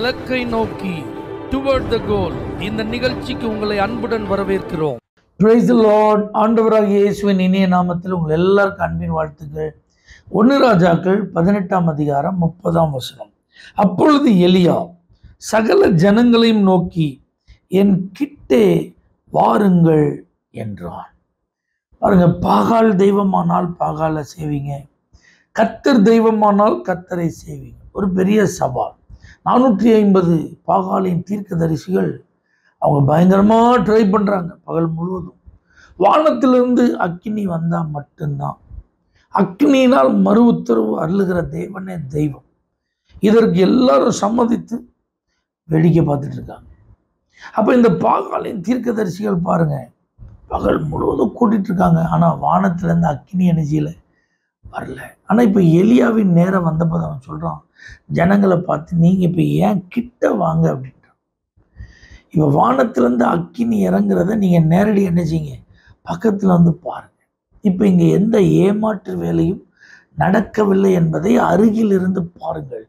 இலக்கை நோக்கி டுவர்ட் த கோல். இந்த நிகழ்ச்சிக்கு உங்களை அன்புடன் வரவேற்கிறோம். Praise the Lord. ஆண்டவராகிய இயேசுவின் இனிய நாமத்தில் உங்கள் எல்லாருக்கும் அன்பின் வாழ்த்துக்கள். 1 ராஜாக்கள் 18ஆம் அதிகாரம் 30ஆம் வசனம். அப்பொழுது எலியா சகல ஜனங்களையும் நோக்கி, என் கிட்டே வாருங்கள் என்றான். பாருங்க, பாகால் தெய்வமானால் பாகாலை சேவிங்க, கர்த்தர் தெய்வமானால் கர்த்தரை சேவிங்க. ஒரு பெரிய சவால். 450 பாகாலின் தீர்க்கதரிசிகள் அவங்க பயங்கரமா ட்ரை பண்றாங்க பகல் முழுவதும். வானத்திலிருந்து அக்கினி வந்தா மட்டும்தான். அக்னியினால் மறு உத்தரவு அருளுகிற தேவனே தெய்வம். இதற்கு எல்லாரும் சம்மதித்து வேடிக்கை பார்த்துட்டு இருக்காங்க. அப்ப இந்த பாகாலின் தீர்க்கதரிசிகள் பாருங்க, பகல் முழுவதும் கூட்டிட்டு இருக்காங்க. ஆனா வானத்துல இருந்து அக்கினி எனர்ஜியில வரல. ஆனா இப்ப எலியாவின் நேரம் வந்தப்போ அவன் சொல்றான், ஜனங்களை பார்த்து, நீங்க இப்ப ஏன் கிட்ட வாங்க அப்படின்றான். இப்ப வானத்துல இருந்து அக்கினி இறங்குறத நீங்க நேரடி என்ன செய்யுங்க, பக்கத்துல வந்து பாருங்க. இப்ப இங்க எந்த ஏமாற்று வேலையும் நடக்கவில்லை என்பதை அருகில் இருந்து பாருங்கள்.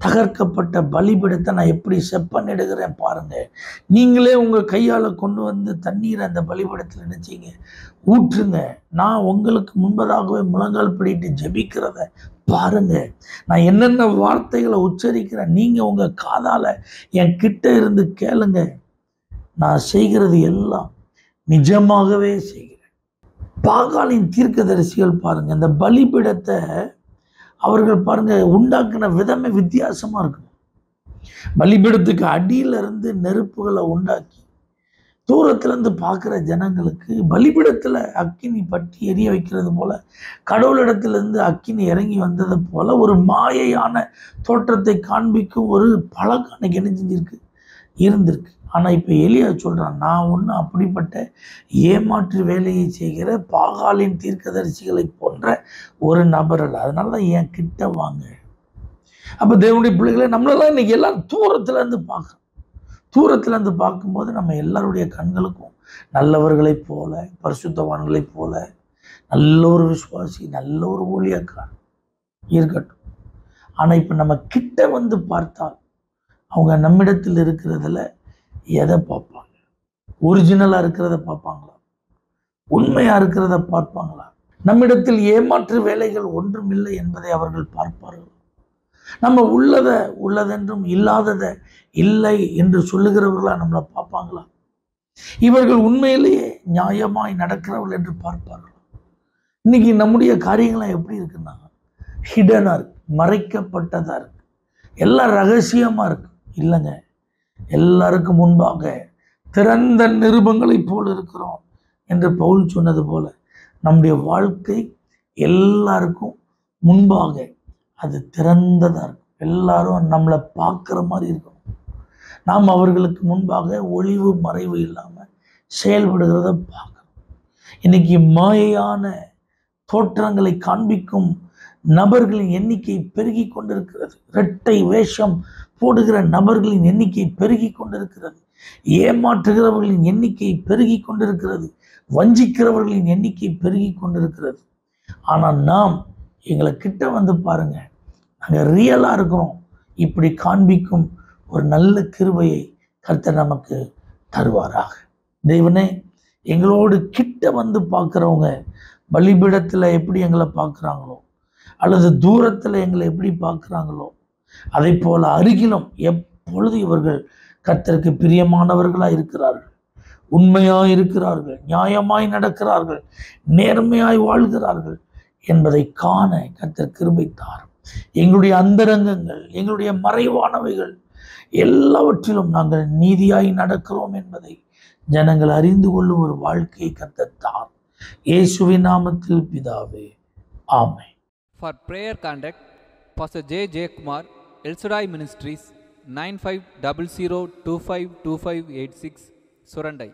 தகர்க்கப்பட்ட பலிபீடத்தை நான் எப்படி செப்பனிடுகிறேன் பாருங்க. நீங்களே உங்க கையால கொண்டு வந்து தண்ணீரை அந்த பலிபீடத்தில் நினைச்சீங்க ஊற்றுங்க. நான் உங்களுக்கு முன்பதாகவே முழங்கால் பிடிட்டு ஜெபிக்கிறத பாருங்க. நான் என்னென்ன வார்த்தைகளை உச்சரிக்கிறேன், நீங்க உங்க காதால என் கிட்ட இருந்து கேளுங்க. நான் செய்கிறது எல்லாம் நிஜமாகவே செய்கிறேன். பாகாலின் தீர்க்கதரிசிகள் பாருங்க, இந்த பலிபீடத்தை அவர்கள் பாருங்க உண்டாக்குன விதமே வித்தியாசமா இருக்கும். பலிபீடத்துக்கு அடியில இருந்து நெருப்புகளை உண்டாக்கி தூரத்துல இருந்து பார்க்குற ஜனங்களுக்கு பலிபீடத்துல அக்கினி பற்றி எரிய வைக்கிறது போல, கடவுளிடத்திலிருந்து அக்கினி இறங்கி வந்தது போல ஒரு மாயையான தோற்றத்தை காண்பிக்கும் ஒரு பழக்கம் அன்னைக்கு என்ன செஞ்சிருக்கு, இருந்திருக்கு. ஆனா இப்ப எலியா சொல்றான், நான் ஒண்ணு அப்படிப்பட்ட ஏமாற்று வேலையை செய்கிற பாகாலின் தீர்க்கதரிசிகளை போன்ற ஒரு நபர் அல்ல. அதனாலதான் என் கிட்ட வாங்க. அப்ப தேவனுடைய பிள்ளைகளை நம்மளெல்லாம் இன்னைக்கு எல்லாரும் தூரத்துல இருந்து பார்க்கணும். தூரத்துல இருந்து பார்க்கும்போது நம்ம எல்லாருடைய கண்களுக்கும் நல்லவர்களைப் போல, பரிசுத்தவான்களைப் போல, நல்ல ஒரு விசுவாசி, நல்ல ஒரு ஊழியக்காரன் இருக்கட்டும். ஆனா இப்ப நம்ம கிட்ட வந்து பார்த்தால் அவங்க நம்மிடத்தில் இருக்கிறதுல எதை பார்ப்பாங்க? ஒரிஜினலா இருக்கிறத பார்ப்பாங்களா? உண்மையா இருக்கிறத பார்ப்பாங்களா? நம்மிடத்தில் ஏமாற்று வேலைகள் ஒன்றும் இல்லை என்பதை அவர்கள் பார்ப்பார்கள். நம்ம உள்ளதென்றும் இல்லாததை இல்லை என்று சொல்லுகிறவர்களா நம்மளை பார்ப்பாங்களா? இவர்கள் உண்மையிலேயே நியாயமாய் நடக்கிறவர்கள் என்று பார்ப்பார்கள். இன்னைக்கு நம்முடைய காரியங்களாம் எப்படி இருக்குன்னா, ஹிடனா இருக்கு, மறைக்கப்பட்டதா இருக்கு, எல்லாம் ரகசியமா இருக்கு. இல்லைங்க, எல்லாருக்கும் முன்பாக திறந்த நிருபங்களை போல் இருக்கிறோம் என்று பவுல் சொன்னது போல நம்முடைய வாழ்க்கை எல்லாருக்கும் முன்பாக அது திறந்ததா இருக்கும். எல்லாரும் நம்மளை பார்க்குற மாதிரி இருக்கணும். நாம் அவர்களுக்கு முன்பாக ஒளிவு மறைவு இல்லாம செயல்படுகிறத பார்க்கணும். இன்னைக்கு மாயையான தோற்றங்களை காண்பிக்கும் நபர்களின் எண்ணிக்கை பெருகி கொண்டிருக்கிறது. இரட்டை வேஷம் போடுகிற நபர்களின் எண்ணிக்கை பெருகி கொண்டிருக்கிறது. ஏமாற்றுகிறவர்களின் எண்ணிக்கை பெருகி கொண்டிருக்கிறது. வஞ்சிக்கிறவர்களின் எண்ணிக்கை பெருகி கொண்டிருக்கிறது. ஆனால் நாம் எங்களை கிட்ட வந்து பாருங்க, நாங்கள் ரியலா இருக்கிறோம். இப்படி காண்பிக்கும் ஒரு நல்ல கிருபையை கர்த்தர் நமக்கு தருவாராக. தேவனே, எங்களோடு கிட்ட வந்து பார்க்குறவங்க பலிபீடத்தில் எப்படி எங்களை பார்க்குறாங்களோ, அல்லது தூரத்தில் எங்களை எப்படி பார்க்குறாங்களோ, அதை போல அருகிலும் எப்பொழுது இவர்கள் கர்த்தருக்கு பிரியமானவர்களாக இருக்கிறார்கள், உண்மையாய் இருக்கிறார்கள், நியாயமாய் நடக்கிறார்கள், நேர்மையாய் வாழ்கிறார்கள் என்பதை காண கர்த்தர் கிருபை தாரும். எங்களுடைய அந்தரங்கங்கள், எங்களுடைய மறைவானவைகள் எல்லாவற்றிலும் நாங்கள் நீதியாய் நடக்கிறோம் என்பதை ஜனங்கள் அறிந்து கொள்ளும் ஒரு வாழ்க்கையை கர்த்தர் தாரும். இயேசுவின் நாமத்தில் பிதாவே, ஆமென். For prayer contact, Pastor J. J. Kumar, El Shaddai Ministries, 9500252586, Surandai.